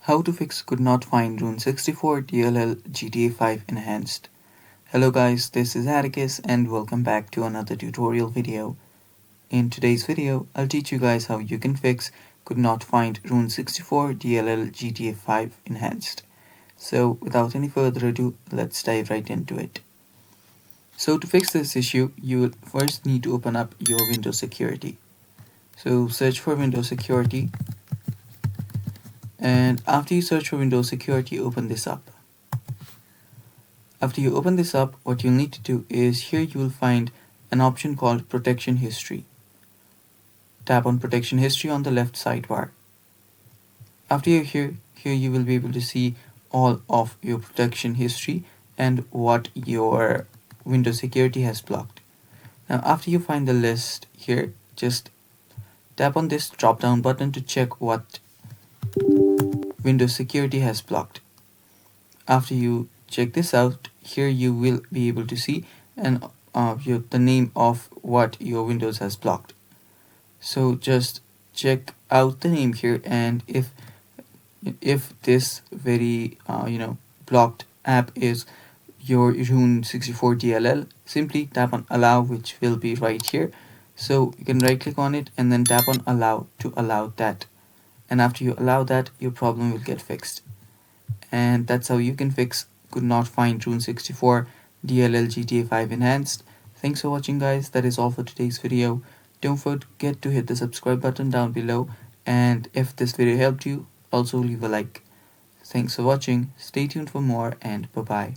How to fix could not find rune64 dll GTA 5 enhanced. Hello guys, this is Atticus and welcome back to another tutorial video. In today's video, I'll teach you guys how you can fix could not find rune64 dll GTA 5 enhanced. So without any further ado, let's dive right into it. So to fix this issue, you will first need to open up your Windows security. So search for Windows security, and after you search for Windows security, open this up. After you open this up, what you'll need to do is here you will find an option called Protection History. Tap on Protection History on the left sidebar. After you're here you will be able to see all of your protection history and what your Windows security has blocked. Now after you find the list here, just tap on this drop down button to check what Windows security has blocked. After you check this out, here you will be able to see the name of what your Windows has blocked. So just check out the name here, and if this very blocked app is your rune64 dll, simply tap on allow, which will be right here. So you can right click on it and then tap on allow to allow that, and after you allow that, your problem will get fixed. And that's how you can fix could not find rune64 dll GTA 5 enhanced. Thanks for watching guys, that is all for today's video. Don't forget to hit the subscribe button down below, and if this video helped you, also leave a like. Thanks for watching, stay tuned for more, and bye bye.